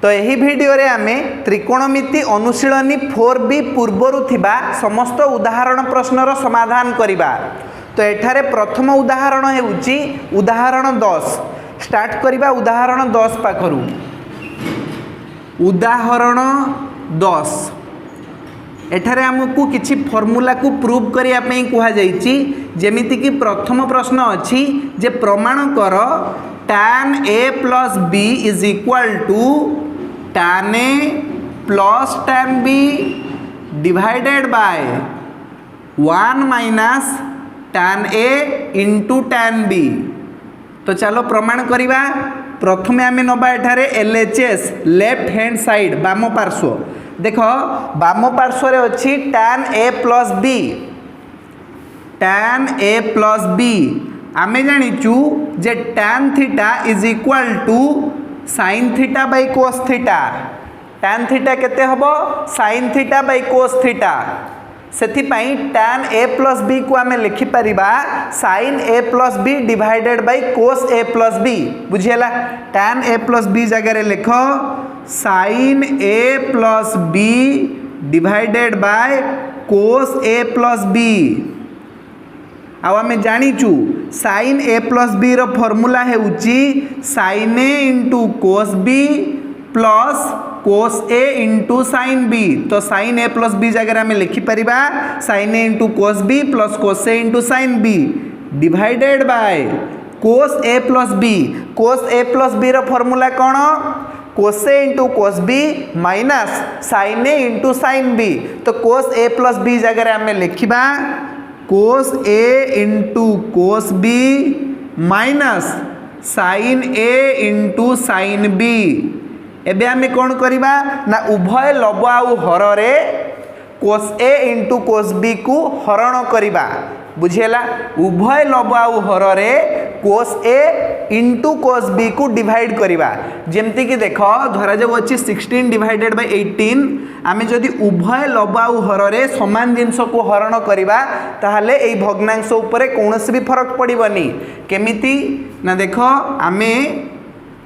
तो यही वीडियो रे आमे त्रिकोणमिति अनुशीलनी 4B पूर्वरु थिबा समस्त उदाहरण प्रश्नर समाधान करिबा। तो एठारे प्रथम उदाहरण हेउची उदाहरण 10। स्टार्ट करिबा उदाहरण 10 पाखरु। उदाहरण 10 एठारे हमकु किछि फॉर्मूला को प्रूव करिया पई कुहा जाईची। जेमिति कि प्रथम प्रश्न अछि जे प्रमाण कर tan a plus b is equal to tan a plus tan b divided by 1 minus tan a into tan b। तो चलो प्रमाण करिबा। प्रथमे आमे नबा एठारे LHS लेफ्ट हैंड साइड बाम पार्श्व। देखो बाम पार्श्व रे अछि tan a plus b। tan a plus b आमे जानिचु जे tan theta is equal to sin theta by cos theta. tan theta केते हबो sin theta by cos theta. सेथि पई tan a plus b को आमे लिखि परिबा sin a plus b divided by cos a plus b। बुझियला tan a plus b जगह रे लिखो sin a plus b divided by cos a plus b। आउ आमे जानिचु sin a plus b रो फार्मूला हेउची sin a into cos b plus cos a into sin b। तो sin a plus b जगह आमे लिखि परिबा sin a into cos b plus cos a into sin b divided by cos a plus b। cos a plus b रो formula कोन cos a into cos b minus sin a into sin b। तो cos a plus b जगह आमे लिखिबा cos a into cos b minus sin a into sin b। एबे आमे कोन करिबा ना उभय लब आउ हर रे cos a into cos b को हरण करिबा। बुझियला उभय लब आउ हर रे cos a into cos b को डिवाइड करिबा। जेमति कि देखो धरा जो अछि 16 डिवाइडेड बाय 18। आमे जदि उभय लब आउ हर रे समान जिंस को हरण करिबा ताहाले एई भग्नांश ऊपर कोनोसी भी फरक पड़िबनी। केमिति ना देखो आमे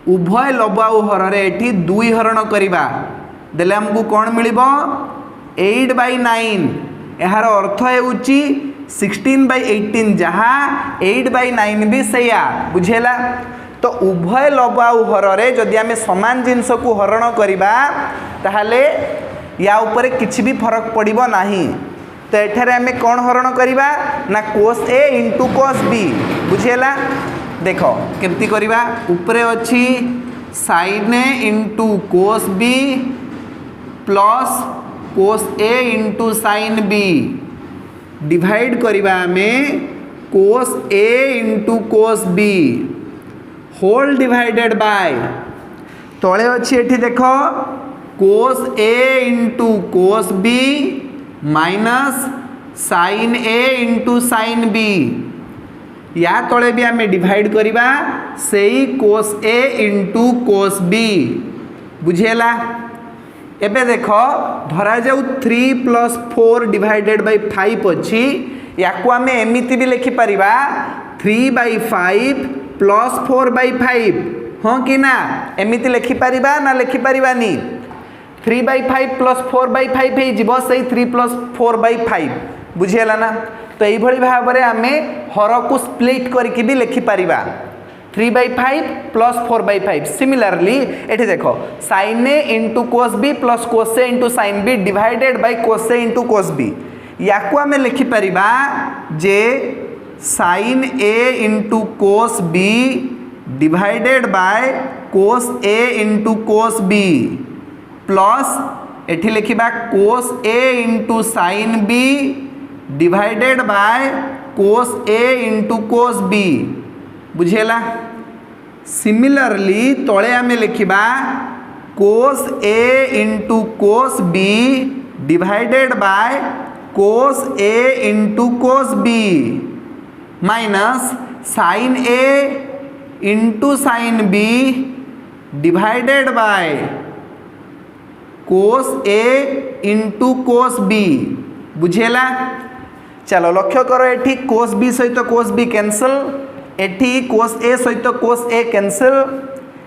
उभय लब आउ हर रे एठी 2 हरण करिबा देले हमकु कोन मिलिबो 8/9। एहार अर्थ हेउची 16/18 जहा 8/9 भी सैया। बुझेला तो उभय लब आउ हर रे जदि आमे समान जिंस को हरण करिबा ताहाले या ऊपर किछि भी फरक पड़िबो नाही। तो एठारे आमे कोन हरण करिबा ना cos a into cos b। बुझेला देखो केमती करिबा ऊपरे अछि sin a into cos b plus cos a into sin b divide करिबा हमें cos a into cos b whole divided by तळे अछि एठी देखो cos a into cos b minus sin a into sin b। या तळे भी हमें डिवाइड करिबा सेही cos a into cos b। बुझेला एबे देखो धरा जाऊ 3 plus 4 डिवाइडेड बाय 5 अछि। याकू आमे एमिति भी लिखि परिबा 3/5 plus 4/5। हां कि ना एमिति लिखि परिबा ना लिखि परिबानी 3/5 plus 4/5 हे जिवो सही 3 plus 4/5। बुझियला ना। तो एई भली भाबरे आमे हर को स्प्लिट करके भी लिखि परिबा 3/5 plus 4/5। सिमिलरली एठी देखो sin a into cos b plus cos a into sin b divided by cos a into cos b। याकू आमे लिखि परिबा जे sin a into cos b divided by cos a into cos b plus एठी लिखिबा cos a into sin b divided by cos a into cos b। बुझेला similarly तळे आमे लिखिबा cos a into cos b divided by cos a into cos b minus sin a into sin b divided by cos a into cos b। बुझेला चलो लक्ष्य करो एठी cos b सहित cos b कैंसल एठी cos a सहित cos a cancel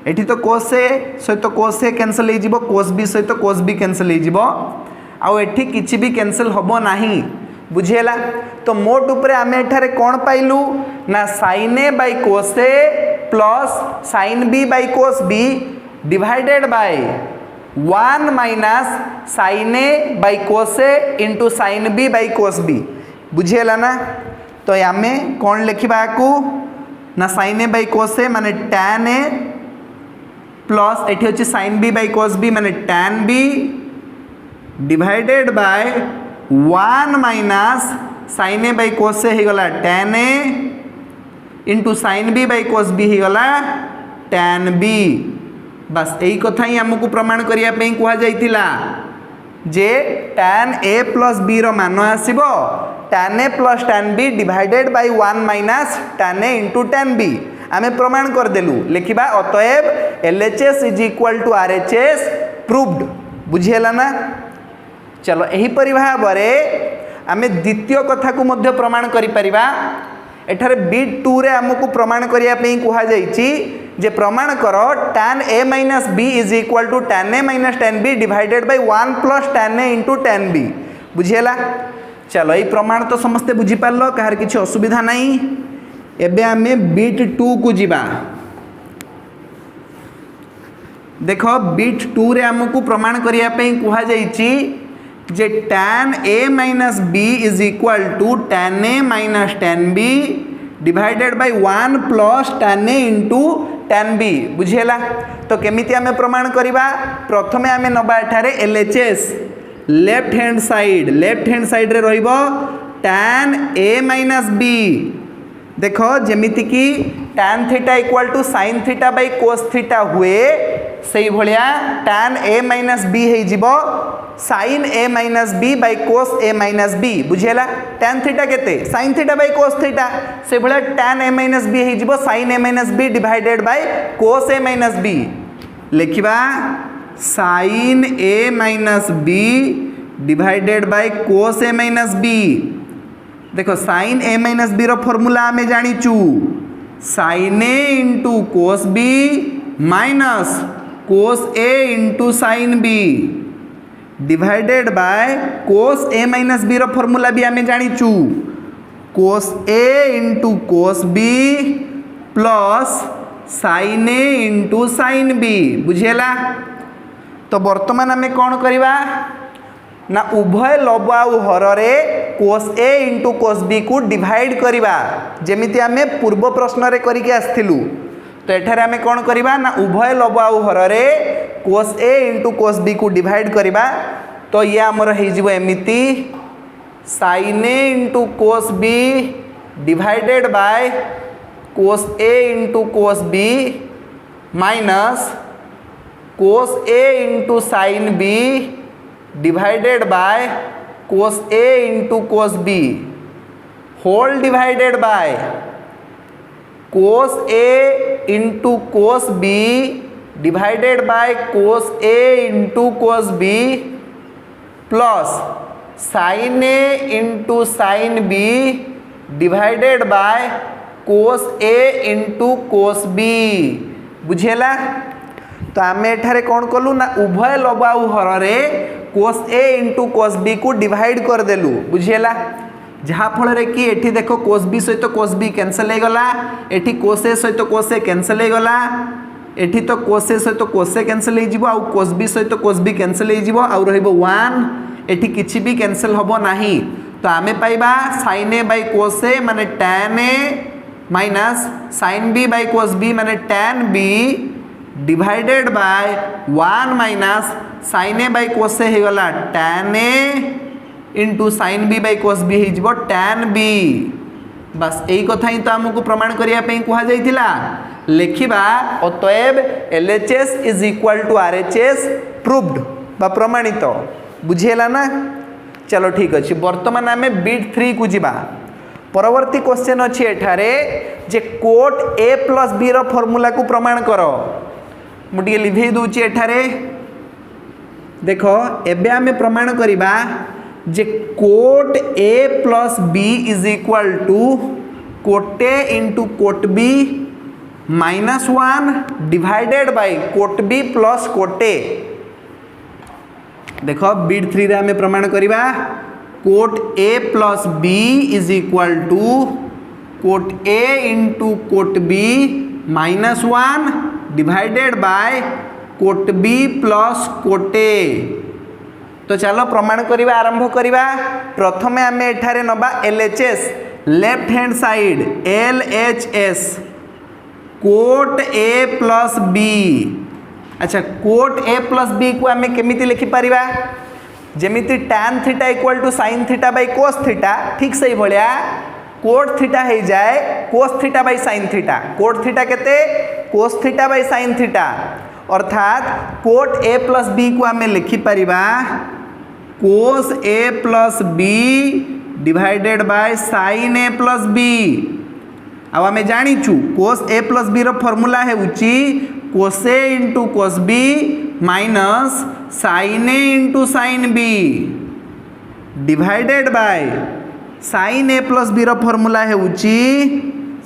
एठी तो कोस ए सहित कोस ए कैंसल हो जिवो कोस बी सहित कोस बी कैंसल हो जिवो आउ एठी किछि भी कैंसल होबो नाही बुझेला। तो मोट उपरे आमे एठारे कोन पाइलु ना sin a by cos a plus sin b by cos b divided by 1 minus sin a by cos a into sin b by cos b बुझेला ना। तो आमे कोन लिखिबा को ना sin a by cos a माने tan a प्लस एठी होची sin b by cos b माने tan b divided by 1 minus sin a by cos a हो गला tan a into sin b by cos b हो गला tan b। बस यही कथा ही हमको प्रमाण करिया पे कुहा जाइतिला जे tan a प्लस b रो मान आसीबो tan a plus tan b divided by 1 minus tan a into tan b आमे प्रमाण कर देलु लिखिबा अतएव LHS is equal to RHS proved बुझियला ना। चलो यही परि भाबरे आमे द्वितीय कथा को मध्य प्रमाण करि परिबा। एठारे बीट 2 रे हमको प्रमाण करिया पे कुहा जाइछि जे प्रमाण करो tan a minus b is equal to tan a minus tan b divided by 1 plus tan a into tan b बुझियला। चलो ये प्रमाण तो समस्ते बुझी पारलो कहार किछि असुविधा नहीं। एबे आमे बीट 2 को जिबा देखो बीट 2 रे हमको प्रमाण करिया पे कुहा जाइछि जे tan a minus b is equal to tan a minus tan b divided by 1 plus tan a into tan b बुझेला। तो केमिति आमे प्रमाण करिबा प्रथमे आमे नबा एठारे LHS लेफ्ट हैंड साइड रे रहिबो tan a माइनस b देखो जेमिति की tan theta equal to sin theta by cos theta हुए सही भलिया tan a माइनस b हे जिवो sin a minus b by cos a minus b बुझेला। tan थीटा केते sin theta by cos theta से भलिया tan a माइनस b हे जिवो sin a minus b divided by cos a minus b लिखिबा sin a minus b divided by cos a minus b देखो sin a minus b रो formula आमे जानिचु sin a into cos b minus cos a into sin b divided by cos a minus b रो formula भी आमे जानिचु cos a into cos b plus sin a into sin b बुझेला। तो वर्तमान आमे कौन करिबा ना उभय लब आउ हर रे cos a into cos b को डिवाइड करिबा जेमिति आमे पूर्व प्रश्न रे करिके आस्थिलु। तो एठारे आमे कौन करिबा ना उभय लब आउ हर रे cos a into cos b को डिवाइड करिबा। तो ये आमर हे जिवो एमिति sin a into cos b divided by cos a into cos b minus cos a into sin b divided by cos a into cos b whole divided by cos a into cos b divided by cos a into cos b plus sin a into sin b divided by cos a into cos b बुझेला। तो आमे एठारे कौन कलु ना उभय लबाउ हर रे cos a into cos b को डिवाइड कर देलु बुझेला। जहाँ फल रे कि एठी देखो cos b सहित cos b कैंसल हो गला एठी cos a सहित cos a कैंसल हो गला एठी तो cos a सहित cos a कैंसल हो जिवो आ cos b सहित cos b कैंसल हो जिवो आ रहिबो 1 एठी किछि भी कैंसल होबो नाही। तो आमे पाइबा sin a by cos a माने tan a minus sin b by cos b माने tan b divided by 1 minus sin a by cos a हो गला tan a into sin b by cos b हो जिवो tan b। बस यही कथा ही तो हमको प्रमाण करिया पे कुहा जाइतिला लिखिबा अतएव LHS is equal to RHS proved बा प्रमाणित बुझेला ना। चलो ठीक अच्छे वर्तमान आमे बीट 3 को जिबा परवर्ती क्वेश्चन अच्छी एठारे जे कोट a प्लस b रो फॉर्मूला को प्रमाण करो मुझे लिभे दूची एठारे देखो एबे आमे प्रमाण करिबा जे cot a plus b is equal to cot a into cot b -1 divided by cot B plus cot A. देख बिट 3 रे आमे प्रमाण करिबा cot A plus B is equal to cot A into cot B -1 divided by cot B plus cot A. तो चलो प्रमाण करिबा आरंभ करिबा। प्रथमे आमे एठारे नबा LHS left hand side LHS cot ए प्लस बी। अच्छा कोट ए प्लस बी को आमे केमिति लिखि परिबा जेमिति tan theta equal to sin theta by cos theta ठीक सही भलिया कोट थीटा हो जाए cos theta by sin theta. Cot theta केते cos theta by sin theta अर्थात कोट ए प्लस बी को आमे लिखि परिबा cos A plus b divided by sin A plus B. अब आमे जानिचु cos ए प्लस बी रो फॉर्मूला है उची cos A into cos B minus sin A into sin B divided by sin A plus B रो formula है उची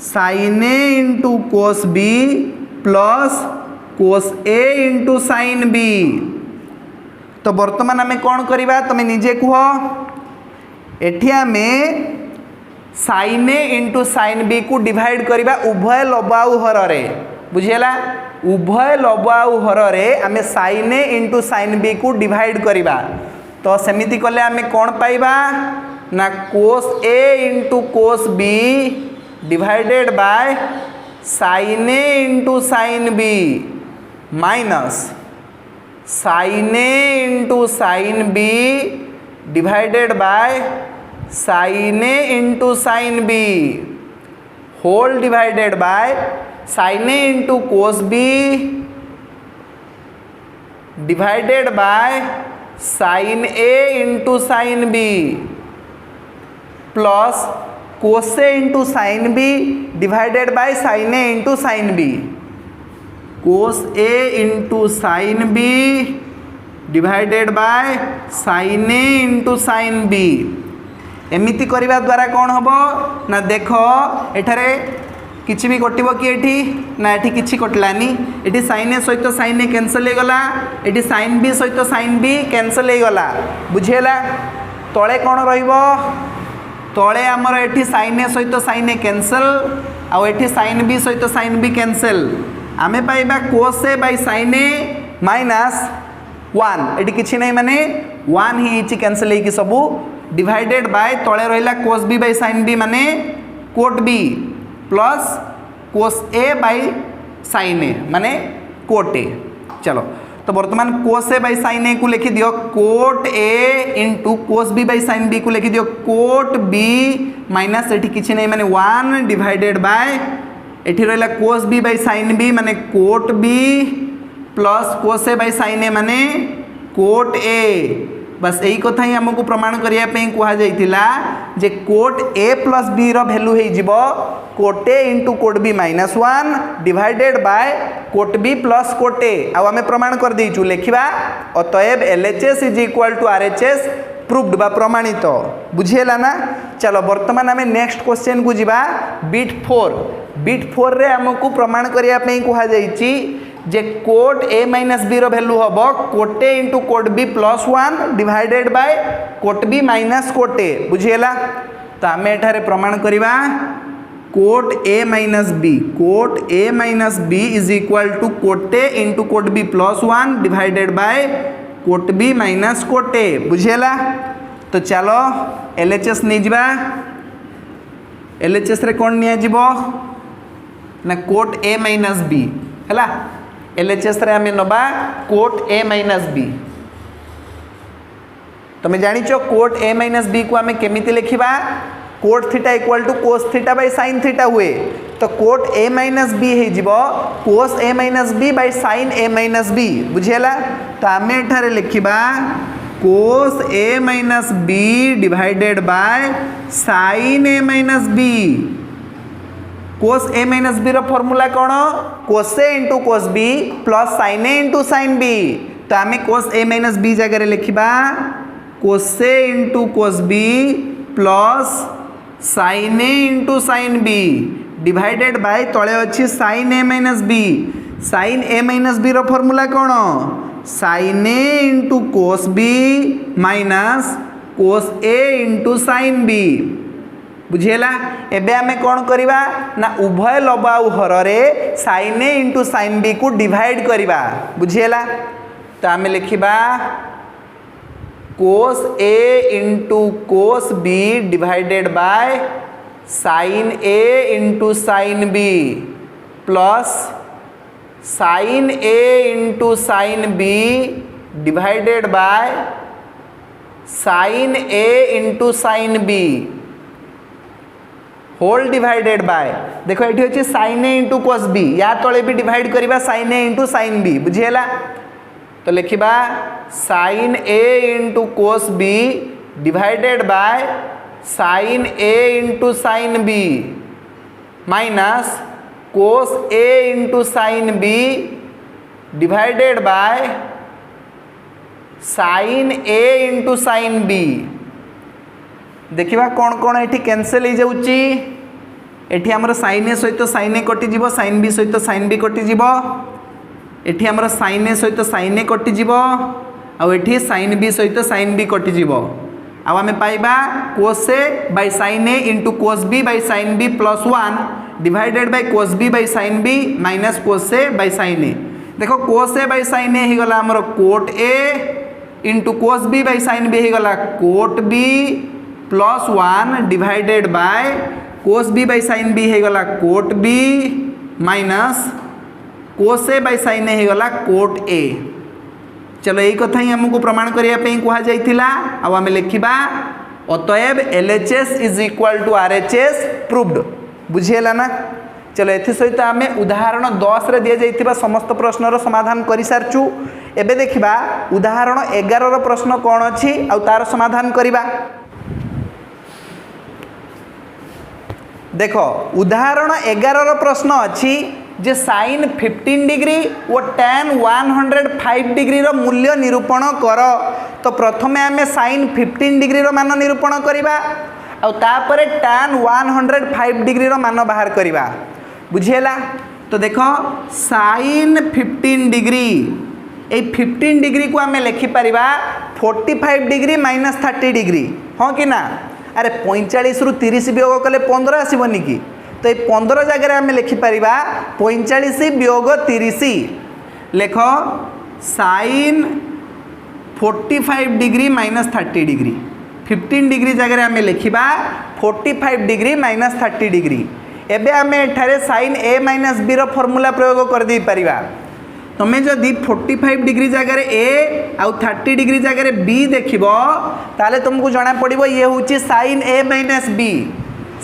sin A into cos B plus cos A into sin B. तो वर्तमान आमे कौन करिबा तमे निजे कह एठी आमे sin A into sin B को डिवाइड करिबा उभय लबाउ हर रे बुझियला उभय लबाउ हर रे आमे sin A into sin B को डिवाइड करिबा। तो सेमिति कले आमे कौन पाइबा ना cos A into cos B divided by sin A into sin B minus sin A into sin B divided by sin A into sin B whole divided by sin A into cos B divided by sin A into sin B plus cos A into sin B divided by sin A into sin B cos A into sin B divided by sin A into sin B. एमिति करिबा द्वारा कौन होबो ना देखो एठारे किछि भी कटिबो कि एठी ना एठी किछि कटलानी एठी sin ए सहित sin ए कैंसिल हे गला एठी sin बी सहित sin बी कैंसिल हे गला बुझेला। तळे कौन रहिबो तळे हमर एठी sin ए सहित sin ए कैंसिल आ एठी sin बी सहित sin बी कैंसिल आमे पाइबा cos ए बाय sin ए माइनस 1 एठी किछि नै माने 1 ही इछि कैंसिल हे कि सब डिवाइडेड बाय तळे रहिला cos b by sin b माने cot b plus cos a by sin a माने कोट a। चलो तो वर्तमान cos a by sin a को लिखि दियो cot a into cos b by sin b को लिखि दियो कोट b माइनस एठी किछि नै माने 1 डिवाइडेड बाय एठी रहिला cos b by sin b माने cot b plus cos a by sin a माने कोट a। बस यही कथा ही हमको प्रमाण करिया पे कहा जाइतिला जे कोट ए प्लस बी रो वैल्यू हे जिवो cot A into cot B minus 1 divided by cot B plus cot A. आ हमें प्रमाण कर देइचु लिखिबा अतएव LHS is equal to RHS proved बा प्रमाणित बुझिएला ना। चलो वर्तमान हमें नेक्स्ट क्वेश्चन को जिबा बिट 4 रे हमको प्रमाण करिया पे कहा जाइची जे कोट ए माइनस बी रो वैल्यू हबो cot A into cot B plus 1 divided by cot B minus cot A बुझिएला। तो आम एठारे प्रमाण करिबा cot A minus B is equal to cot A into cot B plus 1 divided by cot B minus cot A बुझिएला। तो चलो LHS नहीं जिबा LHS रे कोन निया जिवो ना कोट ए माइनस बी हैला LHS रे हमें नबा कोट ए माइनस बी। तुम जानिचो कोट ए माइनस बी को हमें केमिति लिखिबा cot theta equal to cos theta by sine theta हुए तो कोट ए माइनस बी हे जिवो cos A minus B by sine A minus B बुझेला। तो हमें एठारे लिखिबा cos A minus B divided by sine A minus B. Cos A minus B रो फॉर्मूला कौन cos A into cos B plus sine A into sine B. तो आम cos A minus B जगह लिखा cos A into cos B plus sine A into sine B divided by तले अच्छी sin a minus B sin a minus B रो formula कौन sin a into cos b minus cos a into sin b बुझेला एबे आमे कौन करिबा ना उभय लबाउ हर रे sin a into sin b को डिवाइड करिबा बुझेला तो आमे लिखिबा cos a into cos b divided by sin a into sin b plus sin a into sin b divided by sin a into sin b whole divided by देखो ये अच्छे sin a into cos b या तले भी divide करिबा sin a into sin b बुझेला तो लिखिबा sin a into cos b divided by sin a into sin b minus cos a into sin b divided by sin a into sin b देखिबा कौन कौन एठी cancel हो जाउची एठी हमर sin a सहित sin a कटि जीवो sin b सहित sin b कटि जीवो एठी हमर sin a सहित sin a कटि जीवो आ एठी sin b सहित sin b कटि जीवो आ हमें पाइबा cos a by sin a into cos b by sin b plus 1 divided by cos b by sin b minus cos a by sin a देखो cos a by sin a ही गला हमर cot a into cos b by sin b ही गला cot b plus 1 divided by cos b by sin b ही गला cot b minus cos a by sin a ही गला cot a चलो यही कथा ही हमको प्रमाण करिया पे कहा जाइथिला आ हमें लिखिबा अतएव LHS is equal to RHS proved बुझेला ना चलो एथि सहित आमे उदाहरण 10 रे दिया जाइथिबा समस्त प्रश्न रो समाधान करि सारचू एबे देखिबा उदाहरण 11 रो प्रश्न कोन अछि आ तार समाधान करिबा देखो उदाहरण 11 रो प्रश्न अछि जे sin 15 डिग्री और tan 105 डिग्री रो मूल्य निरूपण कर तो प्रथमे आमे sin 15 डिग्री रो मान निरूपण करिबा आ तापरे tan 105 डिग्री रो मान बाहर करिबा बुझेला तो देखो sin 15 डिग्री ए 15 डिग्री को आमे लिखि परिबा 45 डिग्री माइनस 30 डिग्री हाँ कि ना अरे 45 रु 30 वियोग कले 15 आसीबनी कि तो ये 15 जगह आम लिखिपर 45 वियोग 30 लेख sin 45 degree minus 30 degree 15 degree जगह आम लिखा 45 डिग्री माइनस 30 डिग्री एबे आम एठारे sin a माइनस b रो फॉर्मूला प्रयोग कर दे परिबा तुम्हें जदि 45 डिग्री जगह a आउ 30 डिग्री जगह b देखिबो ताले तुमको जाना पड़िबो ये होची sin a minus b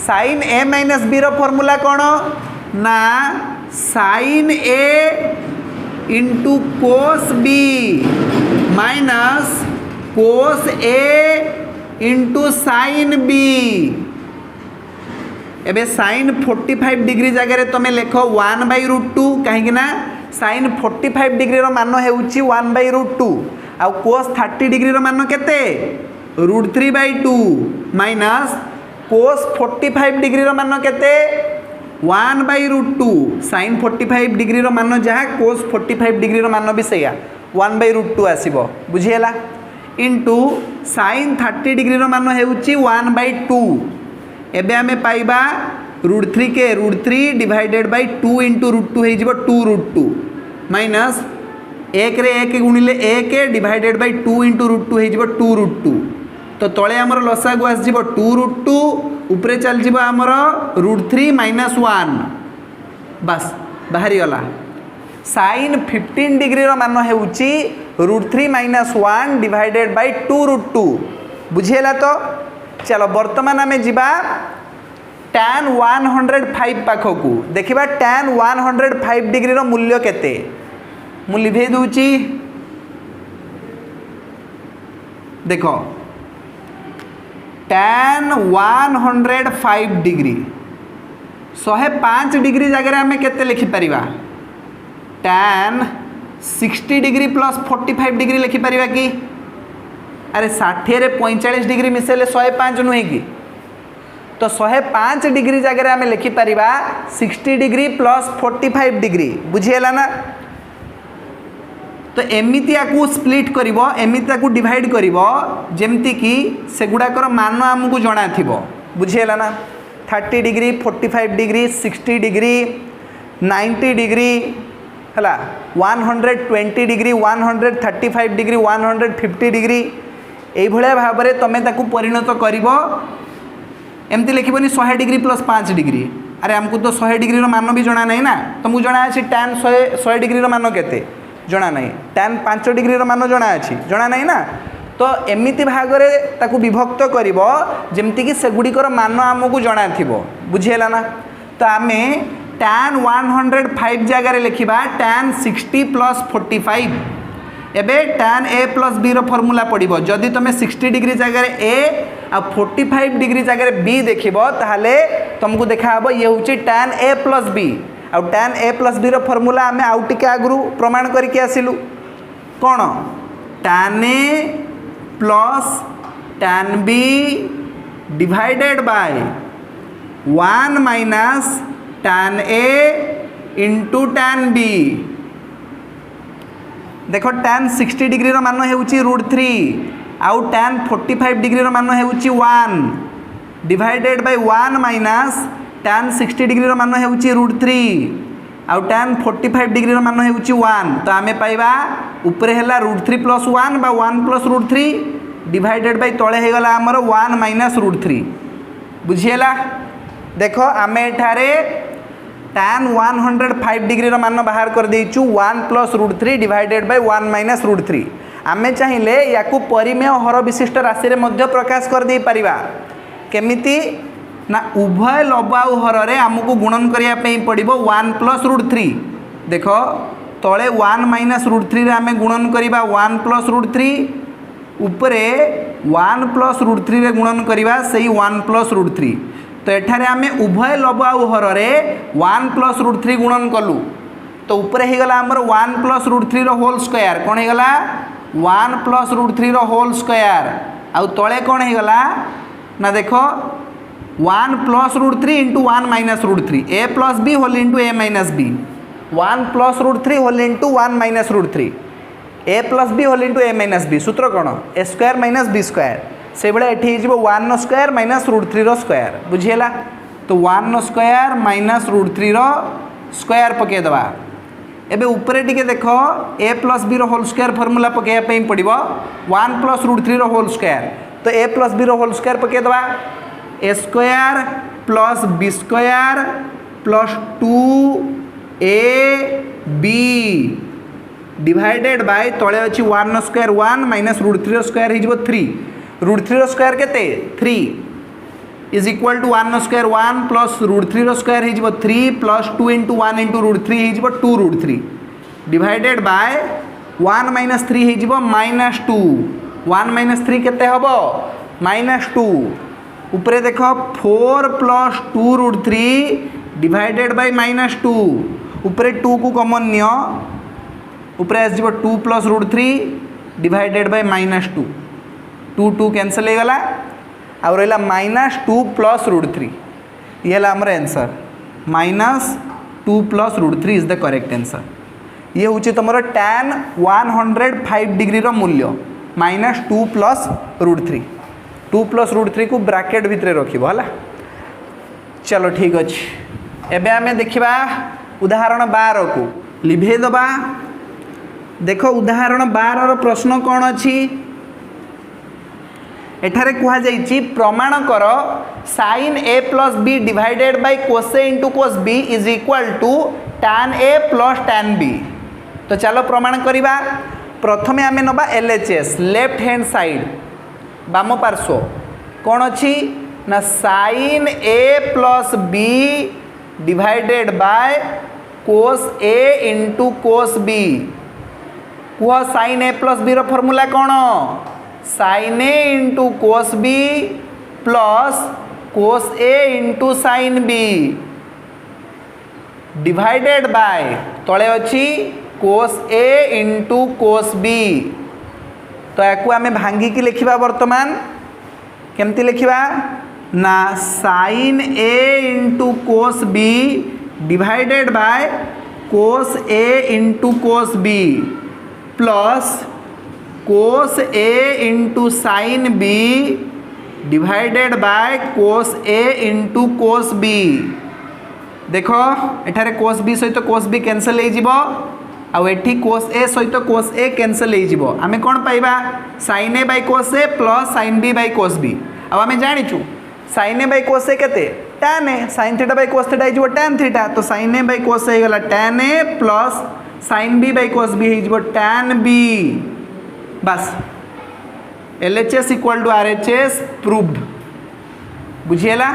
sin a minus b रो फॉर्मूला कौन ना sin a into cos b minus cos a into sin b एबे sin 45 डिग्री जगह तुम्हें लिख 1/√2 कहीं ना sin 45 डिग्री रो मान हेउची 1/√2 आ cos 30 डिग्री रो मान केते √3/2 माइनस cos 45 डिग्री रो मान केते 1/√2 sin 45 डिग्री रो मान जहाँ cos 45 डिग्री रो मान भी सैया 1/√2 आसीबो बुझिएला इंटू sin 30 डिग्री रो मान हेउची 1/2 एबे आमे पाइबा √3 के √3 डिवाइडेड बाय 2 इंटू √2 हे जिवो 2√2 माइनस 1 रे 1 गुणिले 1 डिवाइडेड बाय 2 इंटू √2 हे जिवो 2√2 तो तले आमर लसागु आस जिवो 2√2 ऊपरे चल जिवो आमर √3 माइनस 1 बस बाहरी गला sin 15 डिग्री रो मान हेउची √3 माइनस 1 डिवाइडेड बाय 2√2 बुझिएला तो चलो वर्तमान आमे जिबा tan 105 पाखकू देखिबा tan 105 डिग्री रो मूल्य केते मु लिभे दूची देखो tan 105 डिग्री 105 डिग्री जगह आमे केते लिखि परिबा tan 60 डिग्री प्लस 45 डिग्री लिखि परिबा कि अरे 60 रे 45 डिग्री मिसेले 105 नुहे कि तो 105 डिग्री जगह आम लिखिपर 60 डिग्री प्लस 45 डिग्री बुझीगला ना। तो एमती या स्प्लिट कर एमती डिवाइड कर जमती कि सेगुड़ाकर मान आमको जना थी बुझीगला ना। 30 डिग्री 45 डिग्री 60 डिग्री 90 डिग्री है 120 डिग्री 135 डिग्री 150 डिग्री ये भाव में तुम ताकू परिणत कर एमती लिखबनी 100 डिग्री प्लस 5 डिग्री। अरे आमको तो 100 डिग्री मान भी जना नहीं ना, तुमको जना अच्छी tan 100 डिग्री मान केते जना नहीं, tan 5 डिग्री मान जना अच्छी जना नहीं ना। तो एमती भाग में ताकू विभक्त कर जमती कि सेगुड़िकर मान आमको जना थी बुझीगला ना। तो आम tan 105 जगह लिखा tan 60 प्लस 45 एबे tan a प्लस b रो फॉर्मूला पड़ो। जदि तुम 60 डिग्री जगह a आ 45 डिग्री जगह b देखिबो ताहले तुमको देखा ये हूँ tan a प्लस b आ tan a प्लस b रो फॉर्मूला आम आउ टिके आगु प्रमाण करके आसिलु कौन tan a plus tan b divided by 1 minus tan a into tan b। देख tan 60 डिग्री रो मान होउची √3 आउ tan 45 डिग्री रो मान होउची 1 divided by 1 minus tan 60 degree रो मान होउची √3 आउ tan 45 डिग्री रो मान होउची 1। तो आमे पाइबा ऊपर हैला √3 प्लस 1 बा 1 प्लस √3 डिवाइडेड बाय तळे हे गला हमर 1 माइनस √3 बुझिएला। देखो आमे एठारे tan 105 डिग्री मान बाहर कर देचु 1 प्लस √3 डिवाइडेड बाय 1 माइनस √3। आमे चाहिए या परिमेय हर विशिष्ट राशि मध्य प्रकाश कर दे परिबा केमिति ना उभय लबाऊ हर रे आमको गुणन करिया पे पड़िबो 1 प्लस √3। देखो तले 1 माइनस √3 रे आमे गुणन करिबा 1 प्लस √3 उपरे 1 प्लस √3 रे गुणन करिबा सेही 1 प्लस √3। तो एठारे आमे उभय लबाऊ हर रे 1 प्लस √3 गुणन कलु तो ऊपर ही गला हमर 1 प्लस √3 रो होल स्क्वायर कोन ही गला 1 प्लस √3 रो होल स्क्वायर आउ तळे कोन ही गला ना देखो 1 plus √3 into 1 minus √3 a plus b whole into a minus b 1 plus √3 whole into 1 minus √3 a plus b whole into a minus b सूत्र कोन a square minus b square से बड़े एठी हो 1 स्क्वायर माइनस √3 रो स्क्वायर बुझीगला। तो 1 square minus √3 रो स्क्वायर पके दबा एबे ऊपर टिके देखो a प्लस b रो होल स्क्वायर फॉर्मूला पकेया पे पड़िबो 1 प्लस √3 रो होल स्क्वायर। तो a प्लस b रो होल स्क्वायर पके दबा a square plus b square plus 2ab divided by तळे अछि 1 स्क्वायर 1 माइनस √3 रो स्क्वायर हिजबो 3 √3 रो स्क्वायर केते 3 is equal to 1 square 1 plus √3 रो स्क्वायर हिजबो 3 प्लस 2 इंटू 1 इंटू √3 हिजबो 2 √3 डिवाइडेड बाय 1 माइनस 3 हिजबो माइनस 2 1 माइनस 3 केते हबो माइनस 2 ऊपर देखो 4 प्लस 2 √3 डिवाइडेड बाय माइनस 2 ऊपर 2 को कॉमन नियो ऊपर आसजिबो 2 plus √3 divided bye minus 2 2 2 cancel हो गला आ रहा माइनस 2 प्लस √3 ये है आमर answer minus 2 plus √3 is the correct answer. ये हूँ तुम tan 105 डिग्री रो मूल्य माइनस 2 प्लस √3 2 प्लस √3 को ब्रैकेट भितर रखिबो हला। चलो ठीक अच्छे एबे आमे देखिबा उदाहरण 12 को लिभे दबा। देखो उदाहरण 12 रो प्रश्न कौन अच्छी एठारे कुहा जाइछि प्रमाण कर sin a plus b divided by cos a into cos b is equal to tan a plus tan b। तो चलो प्रमाण करिबा। प्रथमे आमे नबा LHS लेफ्ट हैंड साइड बाम पार्श्व कौन अच्छी ना sin a plus b divided by cos a into cos b कुह sin a प्लस b रो फॉर्मूला कौन sin a into cos b plus cos a into sin b divided by तले अच्छी cos a into cos b। तो या आमे भांगी की लिखिबा वर्तमान केमती लिखिबा ना sine A into cos B divided by cos A into cos B plus cos A into sine B divided by cos A into cos B. देख एठारे कोस बी सहित कोस बी कैंसल हो एठी कोस ए सहित कोस ए कैंसल हो आमे कौन पाइबा sine A by cos A plus sine B by cos B. आमे जानिचु sine A by cos A केते tan A sine theta by cos theta हो tan थीटा तो sine A by cos A गला tan A plus sine B by cos B हो tan B. बस LHS equal to RHS proved बुझीला।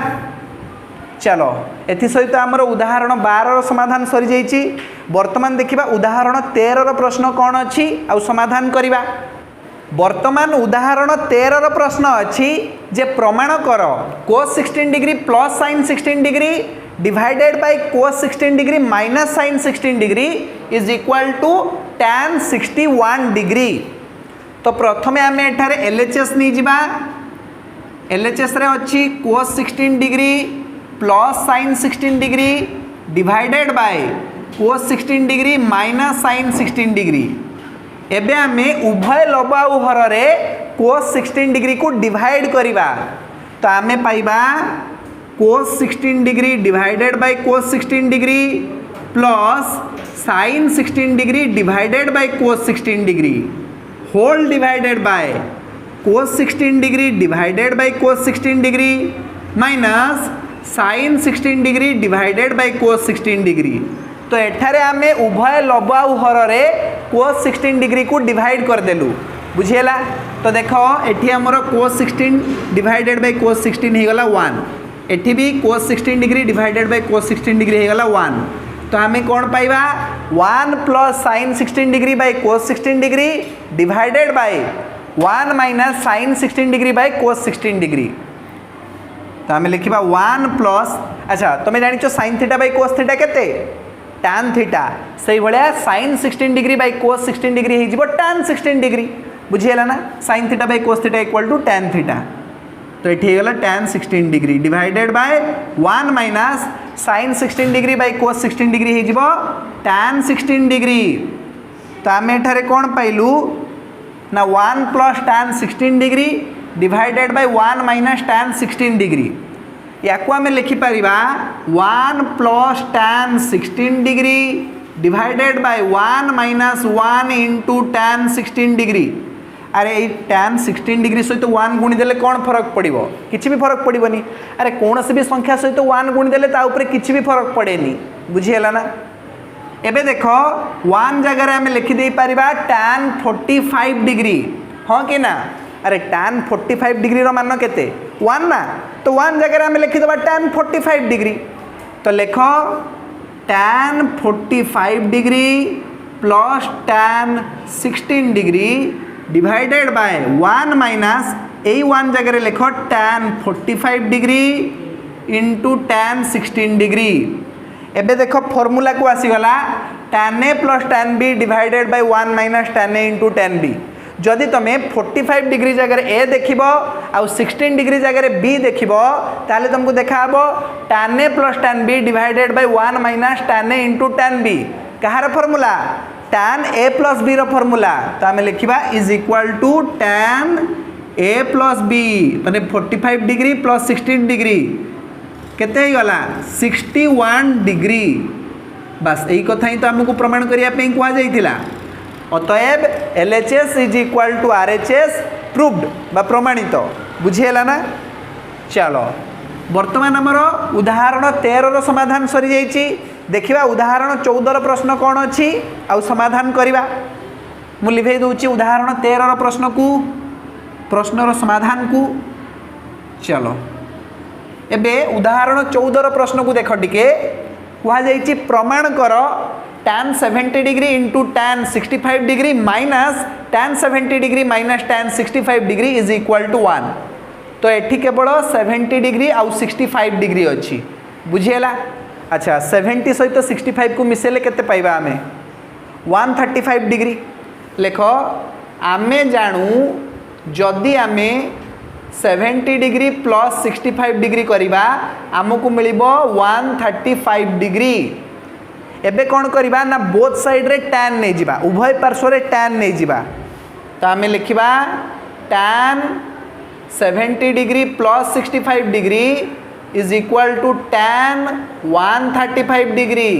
चलो एथि सहित आमर उदाहरण 12 समाधान सरी जाइए। वर्तमान देखिबा उदाहरण 13 प्रश्न कौन अच्छी आ समाधान करिबा। वर्तमान उदाहरण 13 प्रश्न अच्छी जे प्रमाण कर cos 16 degree plus sin 16 degree divided by cos 16 degree minus sin 16 degree is equal to tan 61 degree. तो प्रथमे आम एठारे LHS नहीं जिबा। LHS रे अच्छी cos 16 degree plus sin 16 degree divided by cos 16 degree minus sin 16 degree. एबे आमे उभय लबाउ हर रे cos 16 डिग्री को डिवाइड करिबा तो आमे पाइबा cos 16 degree divided by cos 16 degree plus sin 16 degree divided by cos 16 degree whole divided by cos 16 degree divided by cos 16 degree minus sin 16 degree divided by cos 16 degree. तो एठारे आमे उभय लबाउ हर रे cos 16 डिग्री को divide कर देलु बुझेला। तो देखो एठी हमर cos 16 डिवाइडेड बाय cos 16 हे गला 1 एठी भी cos 16 degree divided by cos 16 degree हे गला 1 तो आमे कौन पाइबा 1 plus sin 16 degree by cos 16 degree divided by 1 minus sin 16 degree by cos 16 degree. तो आम लिखा 1 प्लस अच्छा तुम जान sin theta by cos theta केते tan थीटा से भाया sin 16 degree by cos 16 degree हो tan 16 डिग्री बुझीगला ना sin theta by cos theta equal to tan theta. तो ये गला tan 16 degree divided by 1 minus sin 16 degree by cos 16 degree हो tan 16 डिग्री। तो आम एठारे कौन पाइलु ना 1 plus tan 16 degree divided by 1 minus tan 16 degree या आम लिखिपर 1 plus tan 16 degree divided by 1 minus 1 into tan 16 degree. अरे tan 16 डिग्री सहित 1 गुणी देले कौन फरक पड़ो किसी भी फरक पड़ोनी। अरे कौन भी संख्या सहित 1 गुणी देले ता ऊपर किसी भी फरक पड़ेनी बुझीगला ना। एबे देखो 1 जगह आम लिखिदे पारिबा tan 45 डिग्री हाँ कि ना। अरे tan 45 डिग्री रो मान केते 1 ना तो 1 जगह आम लिखिदेबा tan 45 डिग्री। तो लिख tan 45 degree plus tan 16 degree divided by 1 minus ए 1 जगह लिख tan 45 degree into tan 16 degree. एबे देखो फॉर्मूला को आसीगला tan a plus tan b divided by 1 minus tan a into tan b। जदि तुम 45 डिग्री जगह ए देख आउ 16 डिग्री जगह b देख ताले तुमको देखा tan a plus tan b divided by 1 minus tan a into tan b। कहार formula tan a plus b रो फॉर्मूला। तो आम लिखा is equal to tan a plus b माने 45 डिग्री प्लस 16 डिग्री केते गला 61 डिग्री। बस यही कथा ही तो आमको प्रमाण करने कह जाइथिला। अतएव LHS is equal to RHS proved बा प्रमाणित बुझीगला ना। चलो वर्तमान आमर उदाहरण 13 समाधान सरी जाइए। देखिबा उदाहरण 14 प्रश्न कौन अच्छी आउ समाधान करवा। मु लिभे दूची उदाहरण 13 प्रश्न को प्रश्नर समाधान को। चलो एबे उदाहरण 14 प्रश्न को देख टिके कह जाइए प्रमाण कर tan 70 degree into tan 65 degree minus tan 70 degree minus tan 65 degree is equal to 1। तो एठी केवल 70 डिग्री आउ 65 डिग्री अच्छी बुझीगला। अच्छा 70 सहित 65 को मिसेले केते पाइबा आमे 135 डिग्री। लेख आमे जानू जदि आमे 70 डिग्री प्लस 65 डिग्री करवा आमको मिल 135 डिग्री। एबे कौन करवा ना बोथ साइड रे tan नहीं जिबा उभय पार्श्व रे tan नहीं जिबा तो आम लिखा tan 70 degree plus 65 degree is equal to tan 135 degree.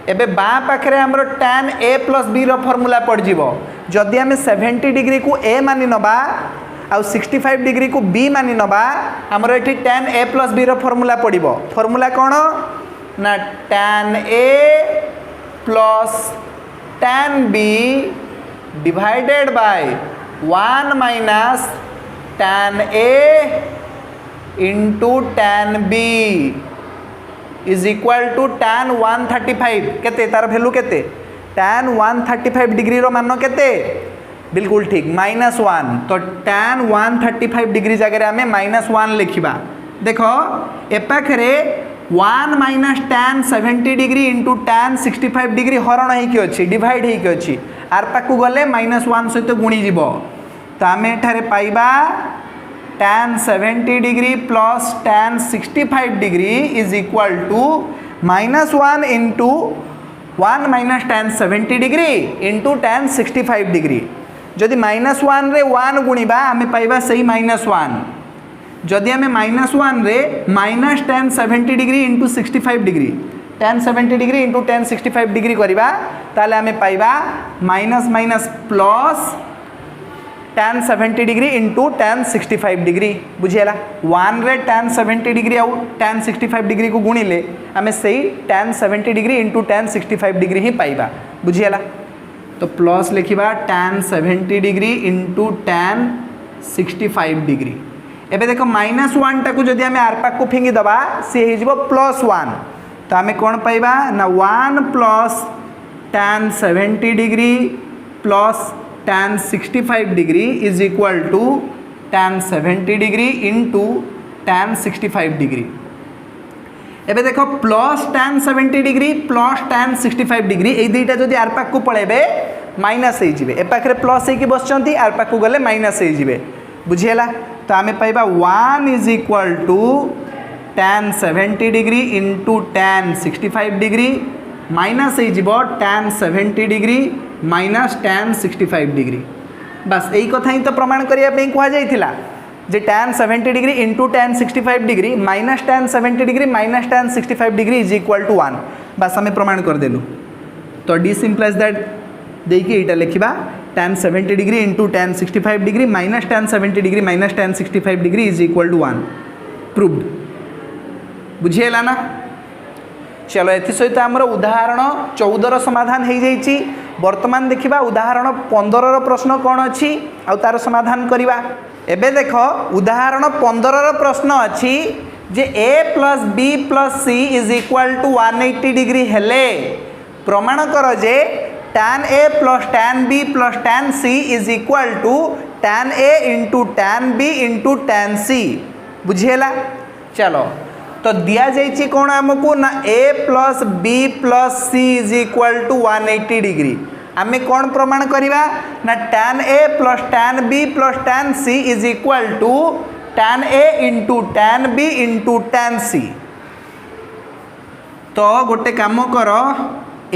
एबे बाँ पाखे आमर tan a प्लस b रो फॉर्मूला पड़ जीवो जदि आम 70 डिग्री को a मानि नबा आउ 65 डिग्री को b मानि नबा आमर एठी tan a प्लस b रो फॉर्मूला पड़िबो। फॉर्मूला कौन ना tan a plus tan b divided by 1 minus tan a into tan b is equal to tan 135 केते तार वैल्यू केते tan 135 डिग्री रो मान केते बिल्कुल ठीक -1 तो tan 135 डिग्री जगह आम -1 लिखा। देख ए पाखे 1 minus tan 70 degree into tan 65 degree हरण हो डिवाइड हो आर पाक गले -1 सहित गुणी जीव तो आम एठारे पाइबा tan 70 degree plus tan 65 degree is equal to -1 into 1 minus tan 70 degree into tan 65 degree जदि -1 रे 1 गुणिबा आम पाइबा सही -1 जदि आम -1 रे minus tan 70 degree into 65 degree tan 70 degree into tan 65 degree करवा ताले आम पाइबा minus minus plus tan 70 degree into tan 65 degree बुझीला 1 रे tan 70 डिग्री आउ tan 65 डिग्री को गुणिले आम सही tan 70 degree into tan 65 degree ही पाइबा बुझीला तो प्लस लिखा tan 70 degree into tan 65 degree. एबे देखो -1 टाक जदि आम आर पाक को फिंगी दबा सी हो +1 तो आम कौन पाइबा ना 1 plus tan 70 degree plus tan 65 degree is equal to tan 70 degree into tan 65 degree. एबे देखो plus tan 70 degree plus tan 65 degree ये दुईटा जदि आर पाक को पलैबे माइनस हो ए पाखे प्लस हो बसचंती आर पाक को गले माइनस हो बुझीला तो आम पाइबा 1 is equal to tan 70 degree into tan 65 degree minus हो tan 70 degree minus tan 65 degree बस यही कथा ही तो प्रमाण करने कहुला जे tan 70 degree into tan 65 degree minus tan 70 degree minus tan 65 degree is equal to 1 बस आम प्रमाण करदेलु तो दिस इम्प्लाइज दैट देखिए यहाँ लिखा tan 70 degree into tan 65 degree minus tan 70 degree minus tan 65 degree is equal to 1 proved बुझीला ना। चलो एथि सहित आमर उदाहरण 14 समाधान हो जाइए। वर्तमान देखा उदाहरण 15 प्रश्न कौन अच्छी आ तार समाधान करवा। एबे देख उदाहरण 15 प्रश्न अच्छी जे a plus B plus C is equal to 180 degree हेले प्रमाण कर जे tan a plus tan b plus tan c is equal to tan a into tan b into tan c बुझेला। चलो तो दिया जाइए कौन आमको ना a plus B plus C is equal to 180 degree आम कौन प्रमाण करवा ना tan a plus tan b plus tan c is equal to tan a into tan b into tan c। तो गोटे काम कर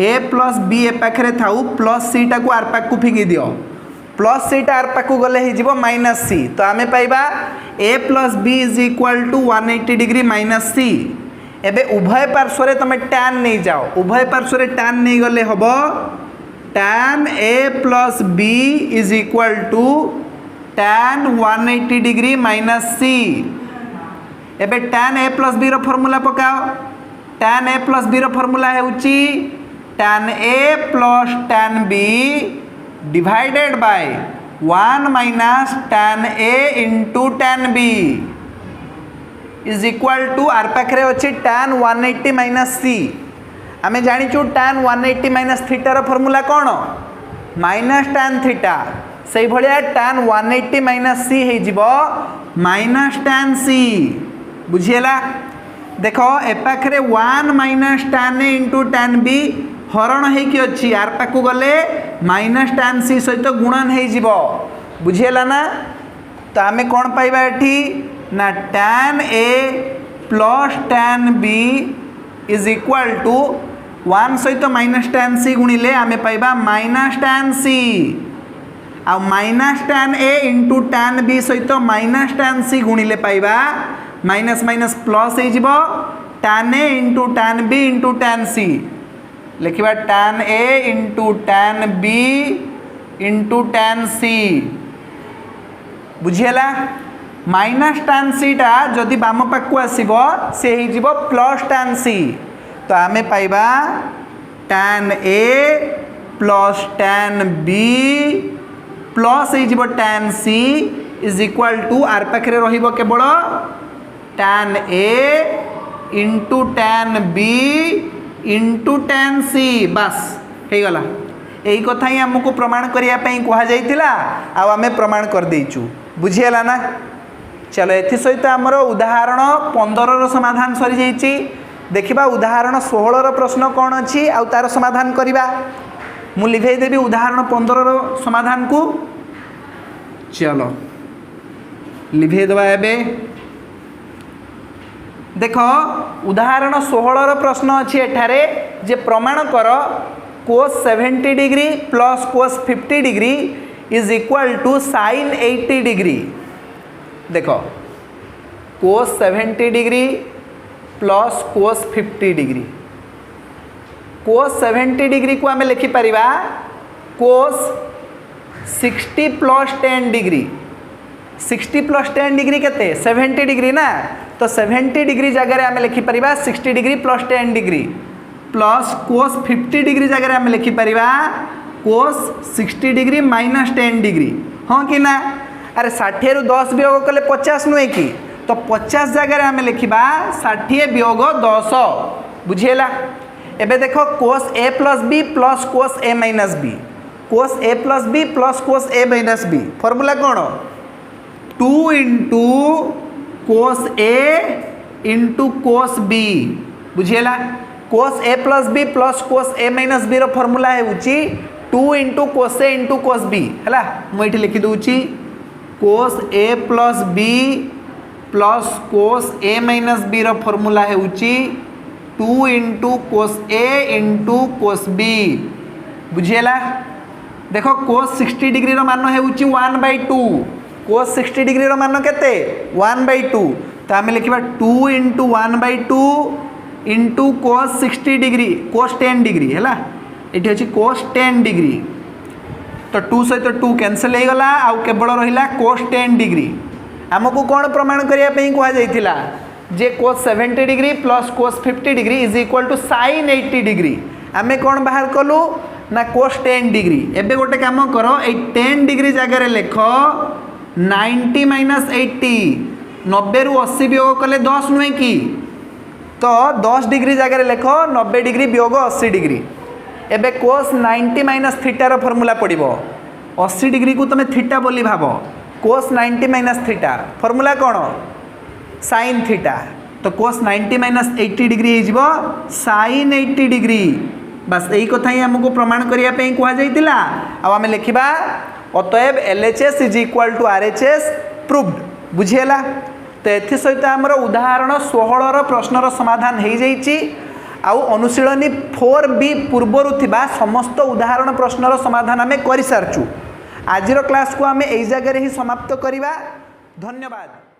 a प्लस बी ए पाखे थाऊ प्लस सी टाक आर पाक को फिंगी दियो प्लस सी टा आर पाक को गले हो माइनस सी तो आम पाइबा a plus B is equal to 180 degree minus C. एबे उभय पार्श्व तुम tan नहीं जाओ उभय पार्श्व tan नहीं गले हम tan a plus B is equal to tan 180 degree minus C. एबे tan a प्लस बी रो फॉर्मूला पकाओ tan a प्लस बी रो फॉर्मूला है tan a plus tan b divided by 1 minus tan a into tan b is equal to आर पाखे अच्छी tan 180 minus C. आम जाचु tan 180 माइनस थीटा फॉर्मूला कौन माइनस tan थीटा से भाया tan 180 माइनस सी हो माइनस tan सी बुझीला। देख ए पाखे 1 minus tan a into tan b हरण होगी आर पाक गले माइनस tan सी सहित गुणन हो बुझीला ना। तो आम कौन पाइबा एठी ना tan A plus tan B is equal to 1 सहित माइनस tan C गुणिले आम पाइबा माइनस tan C आ minus tan A into tan B सहित माइनस tan C गुणिले पाइबा माइनस माइनस प्लस हो tan A into tan B into tan C लिखा tan A into tan B into tan C बुझीगला minus tan C टा जदि balm पाक आसब से हो प्लस tan C तो आम पाइबा tan A plus tan B plus हो tan C is equal to आर पाखे केवल tan A into tan B into tan C बस हो गला यही कथा ही आमको प्रमाण करने कहुला आम प्रमाण कर देचु बुझीगला ना चलो एथि सहित आमर उदाहरण 15 समाधान सरी जाइए देखा उदाहरण 16 प्रश्न कौन अच्छी आउ तार समाधान करवा मु लिखेदेवी उदाहरण 15 समाधान को चलो लिखेदबा एबे देख उदाहरण 16 प्रश्न अच्छी एठारे जे प्रमाण कर cos 70 degree plus cos 50 degree is equal to sin 80 degree देख cos 70 degree plus cos 50 degree cos 70 degree को आम लिखिपर cos 60 plus 10 degree 60 plus 10 degree केते 70 डिग्री ना तो 70 डिग्री जगह आम लिखिपर 60 degree plus 10 degree plus cos 50 degree जगह आम लिखिपर cos 60 डिग्री माइनस 10 डिग्री हाँ कि ना अरे 60 रु 10 वियोग कले 50 नुहे कि तो 50 जगह आम लिखा 60 वियोग 10 बुझीगला एबे देख cos A plus B plus cos A minus B cos A plus B plus cos A minus B formula कौन 2 into cos A into cos B बुझीगला cos A plus B plus cos A minus B formula है 2 into cos A into cos B है मुझे लिखि दूची cos A plus B plus cos A minus B formula है 2 into cos A into cos B बुझीगला देख cos 60 degree मान है 1/2 cos 60 degree मान केते 1/2 तो आम लिखा 2 into 1/2 into cos 60 degree cos 10 degree है ये अच्छी cos 10 डिग्री तो 2 सहित 2 कैंसल हो गला आउ केवल रहा cos 10 डिग्री आमको कौन प्रमाण करने कहुला जे cos 70 degree plus cos 50 degree is equal to sin 80 degree आम कौन बाहर कलु ना cos 10 डिग्री एबे गोटे काम कर 10 डिग्री जगह लिख 90 माइनस 80 90 रु 80 वियोग कले 10 नुहे कि तो 10 डिग्री जगह लिख 90 डिग्री वियोग 80 डिग्री एबे cos 90 माइनस थीटार फॉर्मूला पड़ो 80 डिग्री को तुम थीटा बोली भाव cos 90 माइनस थीटा फॉर्मूला कौन sin थीटा तो cos 90 माइनस 80 डिग्री हो sin 80 डिग्री बस यही कथा ही आमको प्रमाण करने कहुला आम लिखा अतएव LHS is equal to RHS proved बुझीगला तो एथि सहित आमर उदाहरण 16 प्रश्नर समाधान हो जाइए आउ अनुशीलनी 4B पूर्वर थिबा समस्त उदाहरण प्रश्नर समाधान आम कर सारचु आज क्लास को आम यही जगह ही समाप्त करवा धन्यवाद।